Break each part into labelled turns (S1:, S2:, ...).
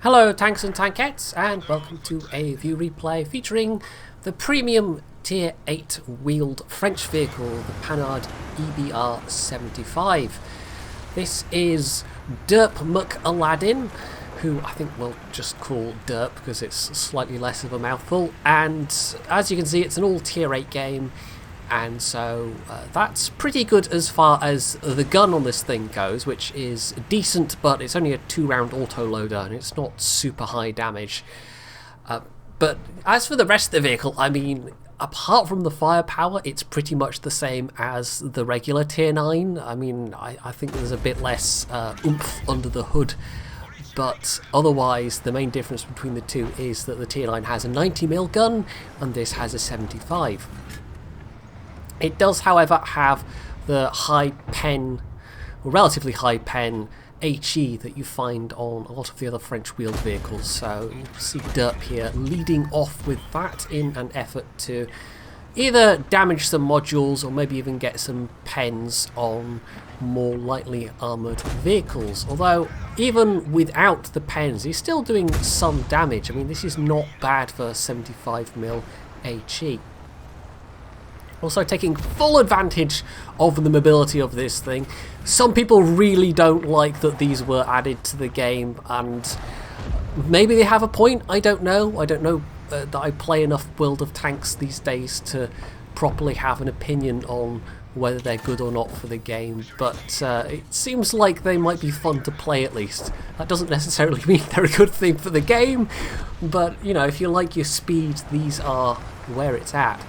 S1: Hello tanks and tankettes, and welcome to a view replay featuring the premium tier 8 wheeled French vehicle, the Panhard EBR 75. This is DerpMcAladdin, who I think we'll just call Derp because it's slightly less of a mouthful, and as you can see it's an all tier 8 game, and so that's pretty good as far as the gun on this thing goes, which is decent, but it's only a 2-round auto-loader and it's not super high damage. But as for the rest of the vehicle, I mean, apart from the firepower, it's pretty much the same as the regular tier 9. I mean, I think there's a bit less oomph under the hood, but otherwise the main difference between the two is that the tier 9 has a 90mm gun and this has a 75. It does, however, have the high pen, or relatively high pen, HE that you find on a lot of the other French wheeled vehicles. So you see Derp here leading off with that in an effort to either damage some modules or maybe even get some pens on more lightly armoured vehicles. Although even without the pens he's still doing some damage. I mean, this is not bad for 75mm HE. Also taking full advantage of the mobility of this thing. Some people really don't like that these were added to the game, and maybe they have a point, I don't know. I don't know that I play enough World of Tanks these days to properly have an opinion on whether they're good or not for the game, but it seems like they might be fun to play at least. That doesn't necessarily mean they're a good thing for the game, but you know, if you like your speed, these are where it's at.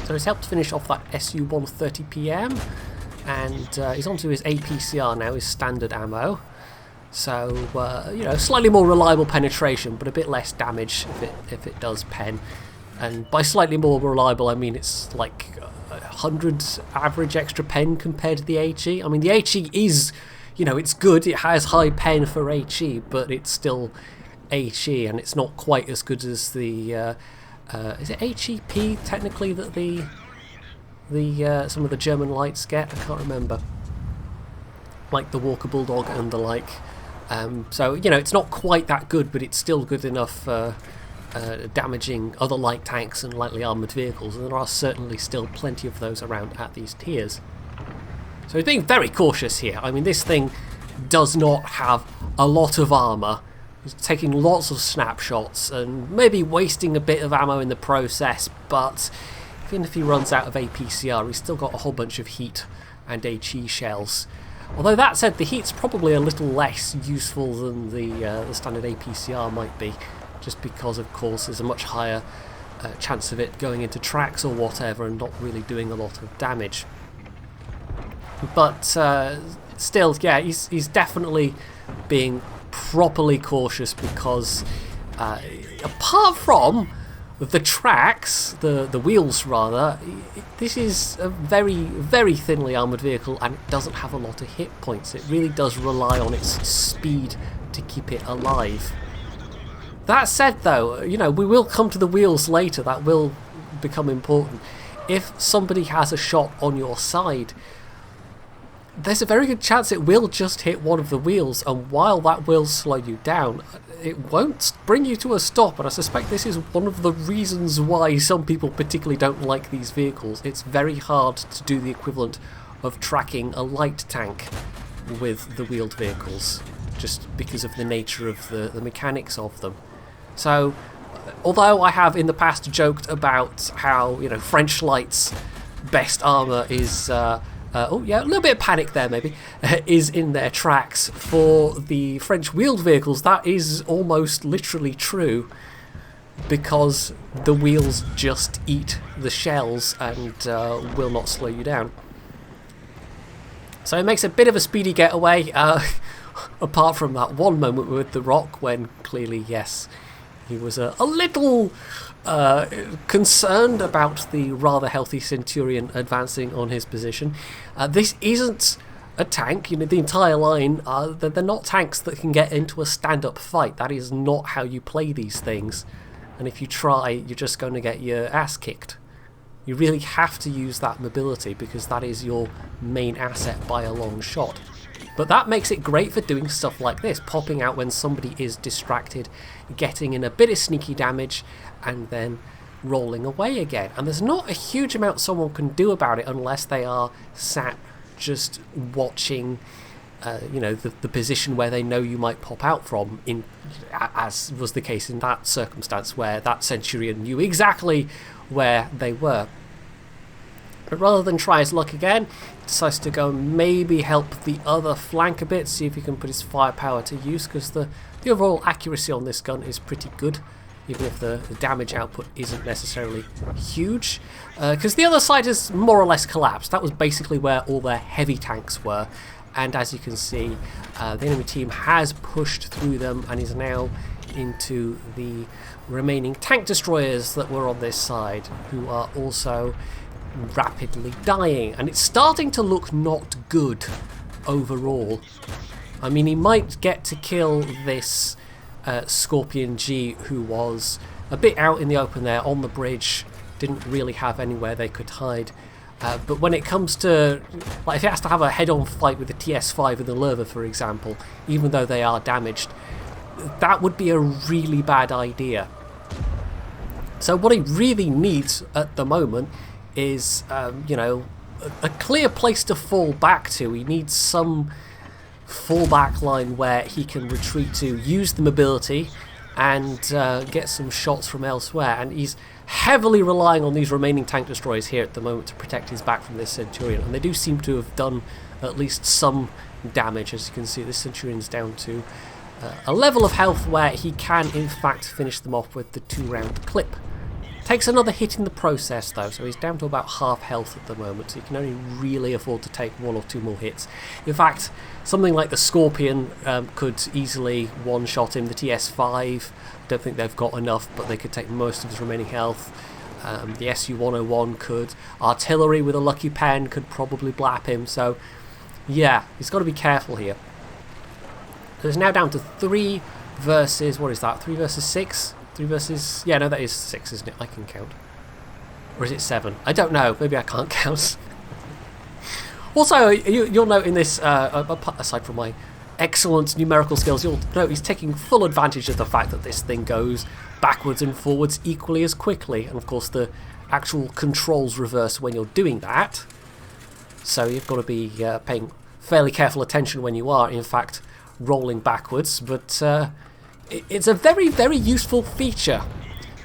S1: So he's helped finish off that SU-130PM, and he's onto his APCR now, his standard ammo. So, you know, slightly more reliable penetration, but a bit less damage if it does pen. And by slightly more reliable, I mean it's like 100 average extra pen compared to the HE. I mean, the HE is, you know, it's good, it has high pen for HE, but it's still HE, and it's not quite as good as the... is it HEP technically that the some of the German lights get? I can't remember. Like the Walker Bulldog and the like. So you know, it's not quite that good, but it's still good enough for damaging other light tanks and lightly armoured vehicles, and there are certainly still plenty of those around at these tiers. So he's being very cautious here. I mean, this thing does not have a lot of armour. He's taking lots of snapshots and maybe wasting a bit of ammo in the process, but even if he runs out of APCR, he's still got a whole bunch of heat and HE shells. Although that said, the heat's probably a little less useful than the standard APCR might be, just because of course there's a much higher chance of it going into tracks or whatever and not really doing a lot of damage. But still, yeah, he's definitely being properly cautious, because apart from the tracks, the wheels rather, this is a very, very thinly armoured vehicle, and it doesn't have a lot of hit points. It really does rely on its speed to keep it alive. That said though, you know, we will come to the wheels later, that will become important. If somebody has a shot on your side, there's a very good chance it will just hit one of the wheels, and while that will slow you down, it won't bring you to a stop, and I suspect this is one of the reasons why some people particularly don't like these vehicles. It's very hard to do the equivalent of tracking a light tank with the wheeled vehicles, just because of the nature of the mechanics of them. So, although I have in the past joked about how, you know, French lights' best armour is... oh yeah, a little bit of panic there maybe, is in their tracks. For the French wheeled vehicles, that is almost literally true, because the wheels just eat the shells and will not slow you down. So it makes a bit of a speedy getaway, apart from that one moment with the Rock when clearly, yes, he was a little... concerned about the rather healthy Centurion advancing on his position. This isn't a tank, you know, the entire line, they're not tanks that can get into a stand-up fight. That is not how you play these things, and if you try, you're just going to get your ass kicked. You really have to use that mobility, because that is your main asset by a long shot. But that makes it great for doing stuff like this, popping out when somebody is distracted, getting in a bit of sneaky damage, and then rolling away again. And there's not a huge amount someone can do about it unless they are sat just watching the position where they know you might pop out from, as was the case in that circumstance where that Centurion knew exactly where they were. But rather than try his luck again, he decides to go and maybe help the other flank a bit, see if he can put his firepower to use, because the overall accuracy on this gun is pretty good, even if the damage output isn't necessarily huge. Because the other side has more or less collapsed. That was basically where all their heavy tanks were. And as you can see, the enemy team has pushed through them and is now into the remaining tank destroyers that were on this side, who are also rapidly dying. And it's starting to look not good overall. I mean, he might get to kill this Scorpion G, who was a bit out in the open there on the bridge, didn't really have anywhere they could hide. But when it comes to, like, if he has to have a head-on fight with the TS5 and the Lerva, for example, even though they are damaged, that would be a really bad idea. So what he really needs at the moment is, a clear place to fall back to. He needs some fallback line where he can retreat to, use the mobility, and get some shots from elsewhere. And he's heavily relying on these remaining tank destroyers here at the moment to protect his back from this Centurion, and they do seem to have done at least some damage. As you can see, this Centurion's down to a level of health where he can in fact finish them off with the 2-round clip. Takes another hit in the process though, so he's down to about half health at the moment, so he can only really afford to take 1 or 2 more hits. In fact, something like the Scorpion could easily one-shot him. The TS5, don't think they've got enough, but they could take most of his remaining health. The SU-101 could. Artillery with a lucky pen could probably blap him, so yeah, he's got to be careful here. So it's now down to 3 versus, what is that, 3 versus 6? 3 versus... yeah, no, that is 6, isn't it? I can count. Or is it 7? I don't know. Maybe I can't count. Also, you'll note in this, aside from my excellent numerical skills, you'll note he's taking full advantage of the fact that this thing goes backwards and forwards equally as quickly. And of course, the actual controls reverse when you're doing that. So you've got to be paying fairly careful attention when you are, in fact, rolling backwards. But... it's a very, very useful feature,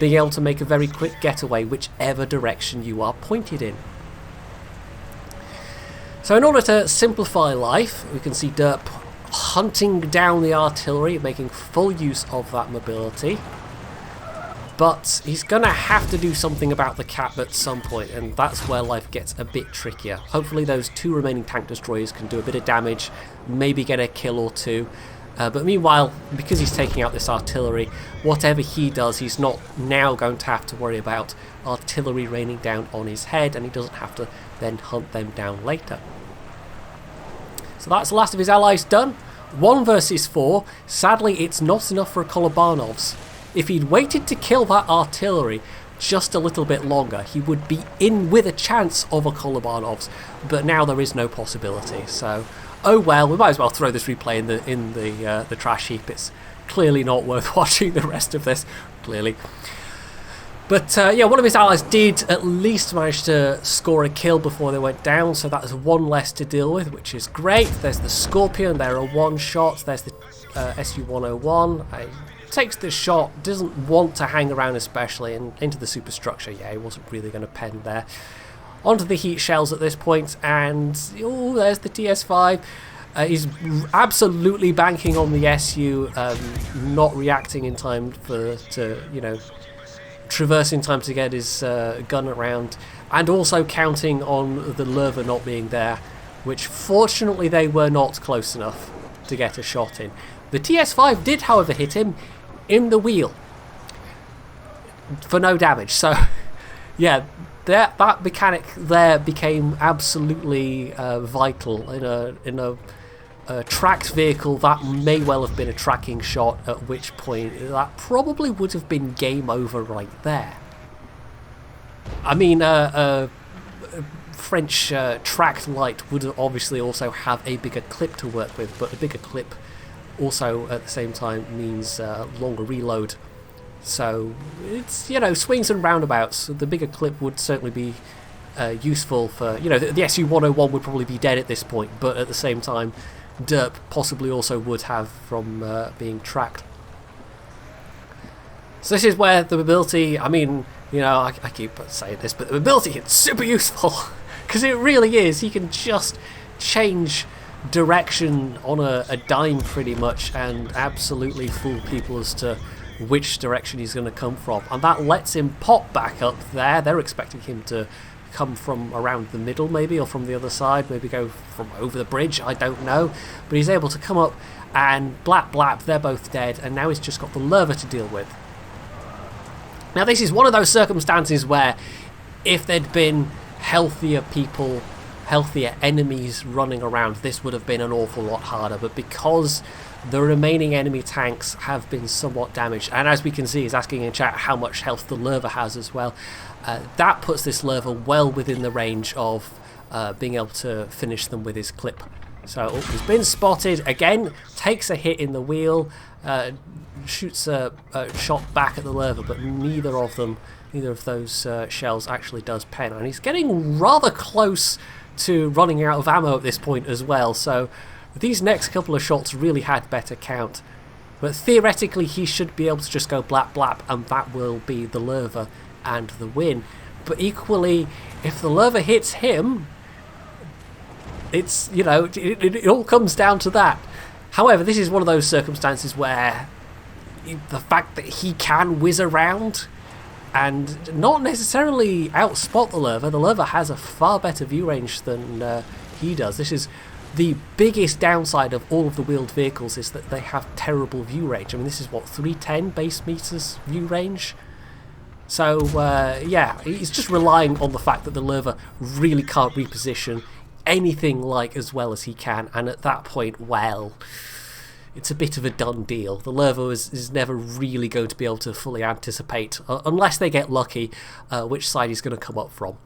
S1: being able to make a very quick getaway whichever direction you are pointed in. So in order to simplify life, we can see Derp hunting down the artillery, making full use of that mobility. But he's going to have to do something about the cap at some point, and that's where life gets a bit trickier. Hopefully those 2 remaining tank destroyers can do a bit of damage, maybe get a kill or 2. But meanwhile, because he's taking out this artillery, whatever he does, he's not now going to have to worry about artillery raining down on his head, and he doesn't have to then hunt them down later. So that's the last of his allies done. 1 versus 4. Sadly, it's not enough for a Kolobanovs. If he'd waited to kill that artillery just a little bit longer, he would be in with a chance of a Kolobanovs, but now there is no possibility. So... oh well, we might as well throw this replay in the trash heap. It's clearly not worth watching the rest of this, clearly. But yeah, one of his allies did at least manage to score a kill before they went down, so that is 1 less to deal with, which is great. There's the Scorpion, there are 1 shot. There's the SU-101. Takes the shot, doesn't want to hang around especially, and into the superstructure. Yeah, he wasn't really going to pen there. Onto the heat shells at this point, and oh, there's the TS5. He's absolutely banking on the SU, not reacting in time to traverse in time to get his gun around, and also counting on the Lerva not being there, which fortunately they were not close enough to get a shot in. The TS5 did, however, hit him in the wheel for no damage, so yeah. That mechanic there became absolutely vital in a tracked vehicle. That may well have been a tracking shot, at which point that probably would have been game over right there. I mean, French tracked light would obviously also have a bigger clip to work with, but a bigger clip also at the same time means longer reload. So it's, you know, swings and roundabouts. The bigger clip would certainly be useful for, you know, the SU-101 would probably be dead at this point, but at the same time Derp possibly also would have from being tracked. So this is where the mobility, I mean, you know, I keep saying this, but the mobility is super useful because it really is. He can just change direction on a dime pretty much and absolutely fool people as to which direction he's going to come from, and that lets him pop back up there. They're expecting him to come from around the middle maybe, or from the other side, maybe go from over the bridge, I don't know, but he's able to come up and blap blap, they're both dead, and now he's just got the Lerva to deal with. Now this is one of those circumstances where if there'd been healthier people, healthier enemies running around, this would have been an awful lot harder, but because the remaining enemy tanks have been somewhat damaged, and as we can see, he's asking in chat how much health the Lerva has as well, that puts this Lerva well within the range of being able to finish them with his clip. So he's been spotted again, takes a hit in the wheel, shoots a shot back at the Lerva, but neither of those shells actually does pen, and he's getting rather close to running out of ammo at this point as well, so these next couple of shots really had better count. But theoretically he should be able to just go blap blap and that will be the Lerva and the win. But equally, if the Lerva hits him, it's, you know, it all comes down to that. However, this is one of those circumstances where the fact that he can whiz around and not necessarily outspot the Lerva has a far better view range than he does. This is the biggest downside of all of the wheeled vehicles, is that they have terrible view range. I mean, this is what, 310 base meters view range? So yeah, he's just relying on the fact that the Lerva really can't reposition anything like as well as he can, and at that point, well, it's a bit of a done deal. The Lerva is never really going to be able to fully anticipate, unless they get lucky, which side he's going to come up from.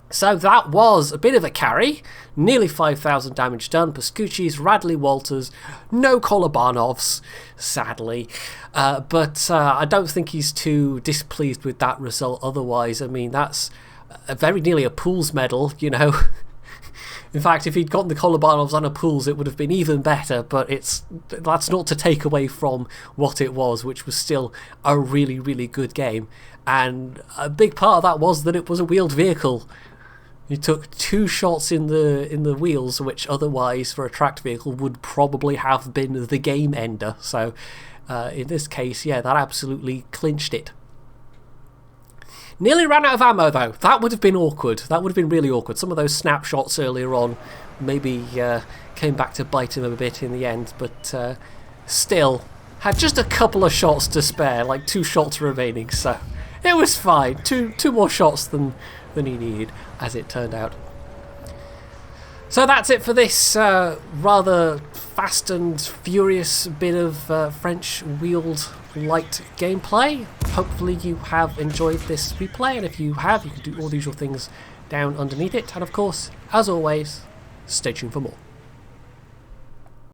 S1: So that was a bit of a carry, nearly 5,000 damage done. Pascucci's, Radley-Walters, no Kolobanovs, sadly, but I don't think he's too displeased with that result otherwise. I mean, that's very nearly a Pools medal, you know. In fact, if he'd gotten the Kolobanovs and a Pools, it would have been even better, but that's not to take away from what it was, which was still a really, really good game. And a big part of that was that it was a wheeled vehicle. You took 2 shots in the wheels, which otherwise for a tracked vehicle would probably have been the game ender. So in this case, yeah, that absolutely clinched it. Nearly ran out of ammo though. That would have been awkward. That would have been really awkward. Some of those snapshots earlier on maybe came back to bite him a bit in the end, but still had just a couple of shots to spare, like 2 shots remaining, so it was fine. Two more shots than he needed, as it turned out. So that's it for this rather fast and furious bit of French wheeled light gameplay. Hopefully you have enjoyed this replay, and if you have, you can do all the usual things down underneath it, and of course, as always, stay tuned for more.